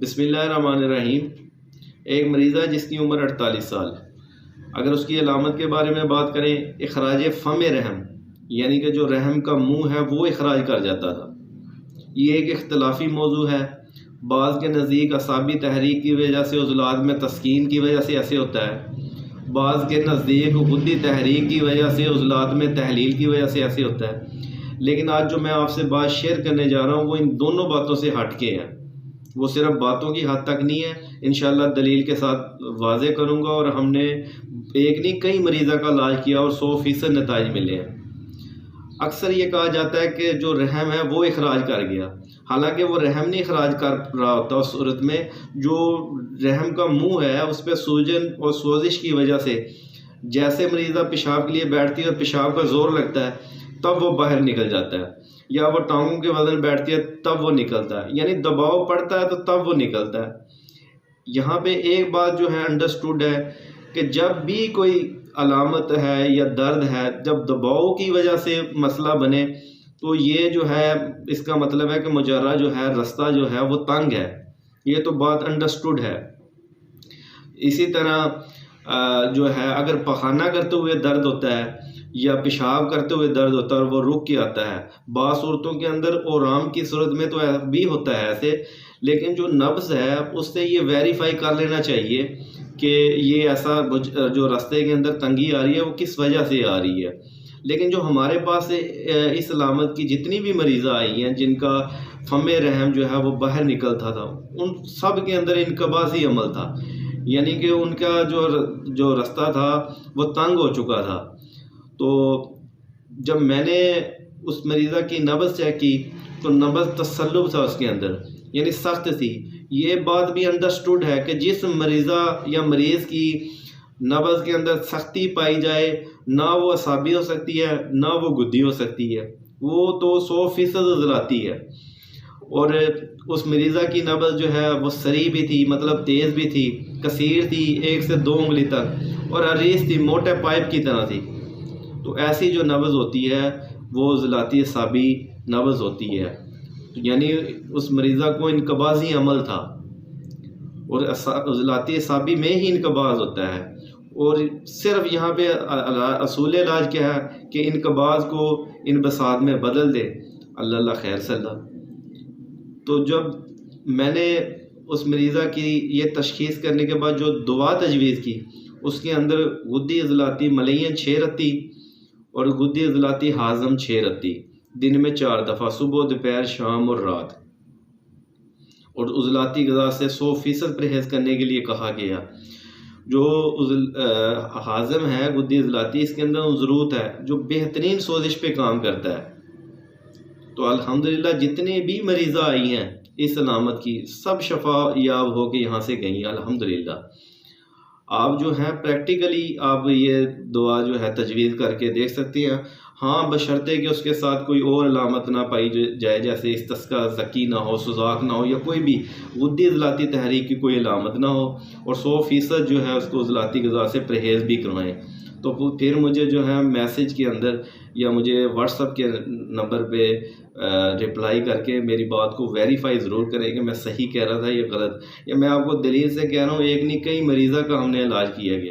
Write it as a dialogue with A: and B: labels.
A: बिस्मिल्लाहिर्रहमानिर्रहीम। एक मरीज़ा जिसकी उम्र 48 साल। अगर उसकी अलामत के बारे में बात करें, इखराज फ़म रहम, यानी कि जो रहम का मुंह है वो इखराज कर जाता था। ये एक इख्तलाफी मौजू है। बाज़ के नज़दीक असाबी तहरीक की वजह से उज़लात में तस्कीन की वजह से ऐसे होता है। बाज़ के नज़दीक गुद्दी तहरीक की वजह से उज़लात में तहलील की वजह से ऐसे होता है। लेकिन आज जो मैं आपसे बात शेयर करने जा रहा हूँ वो इन दोनों बातों से हट के है। वो सिर्फ बातों की हद तक नहीं है, इंशाल्लाह दलील के साथ वाज़े करूँगा। और हमने एक नहीं कई मरीज़ा का इलाज किया और 100% नताइज मिले हैं। अक्सर ये कहा जाता है कि जो रहम है वो इखराज कर गया, हालांकि वो रहम नहीं इखराज कर रहा होता। उस सूरत में जो रहम का मुंह है उस पर सूजन और सोजिश की वजह से, जैसे मरीज़ा पेशाब के लिए बैठती है और पेशाब का ज़ोर लगता है तब वो बाहर निकल जाता है, या वो टांगों के वजन बैठती है तब वो निकलता है, यानी दबाव पड़ता है तो तब वो निकलता है। यहाँ पे एक बात जो है अंडरस्टूड है कि जब भी कोई अलामत है या दर्द है, जब दबाव की वजह से मसला बने तो ये जो है इसका मतलब है कि मुजर्रा जो है रास्ता जो है वो तंग है। ये तो बात अंडरस्टूड है। इसी तरह जो है अगर पखाना करते हुए दर्द होता है या पेशाब करते हुए दर्द होता है और वो रुक के आता है, बाज़ सूरतों के अंदर ओराम की सूरत में तो भी होता है ऐसे, लेकिन जो नब्ज़ है उससे ये वेरीफाई कर लेना चाहिए कि ये ऐसा जो रास्ते के अंदर तंगी आ रही है वो किस वजह से आ रही है। लेकिन जो हमारे पास इस अलामत की जितनी भी मरीज़ा आई हैं जिनका फ़म रहम जो है वो बाहर निकलता था, उन सब के अंदर इनकबासी अमल था, यानी कि उनका जो रास्ता था वो तंग हो चुका था। तो जब मैंने उस मरीज़ा की नब्ज़ चेक की तो नब्ज़ तसल्लुब था उसके अंदर, यानी सख्त थी। ये बात भी अंडरस्टूड है कि जिस मरीज़ा या मरीज़ की नब्ज़ के अंदर सख्ती पाई जाए, ना वो असाबी हो सकती है ना वो गुद्दी हो सकती है, वो तो 100% उज़लाती है। और उस मरीज़ा की नब्ज़ जो है वो सरी भी थी, मतलब तेज़ भी थी, कसीर थी 1 से 2 उंगली तक, और अरीस थी, मोटे पाइप की तरह थी। तो ऐसी जो नब्ज़ होती है वो उज़लाती असाबी नब्ज़ होती है। तो यानी उस मरीज़ा को इनकबाज़ी अमल था और उज़लाती असाबी में ही इनकबाज़ होता है। और सिर्फ यहाँ पे असूल इलाज क्या है कि इनकबाज़ को इनबसात में बदल दे। अल्लाह खैर सल्ला। तो जब मैंने उस मरीज़ा की ये तशख़ीस करने के बाद जो दुआ तजवीज़ की, उसके अंदर गुद्दी उज़लाती मलैयन 6 रत्ती और गुद्दी उज़लाती हाज़म 6 रत्ती, दिन में 4 दफ़ा, सुबह दोपहर शाम और रात। और उज़लाती ग़िज़ा से 100% परहेज़ करने के लिए कहा गया। जो हाज़म है गुद्दी उज़लाती, इसके अंदर ज़रूरत है जो बेहतरीन सोजिश पे काम करता है। तो अल्हम्दुलिल्लाह जितने भी मरीज़ा आई हैं इस अलामत की, सब शफा याब हो के यहाँ से गई अल्हम्दुलिल्लाह। आप जो है प्रैक्टिकली आप ये दुआ जो है तजवीज़ करके देख सकती हैं। हाँ, बशर्ते कि उसके साथ कोई और अलामत ना पाई जाए, जैसे इस्तिस्का ज़की ना हो, सुज़ाक ना हो, या कोई भी गुद्दी उज़लाती तहरीक की कोई अलामत ना हो, और 100% जो है उसको उज़लाती ग़िज़ा से परहेज़ भी करवाएँ। तो फिर मुझे जो है मैसेज के अंदर या मुझे व्हाट्सएप के नंबर पे रिप्लाई करके मेरी बात को वेरीफाई ज़रूर करें कि मैं सही कह रहा था या गलत, या मैं आपको दलील से कह रहा हूँ। एक नहीं कई मरीज़ा का हमने इलाज किया गया।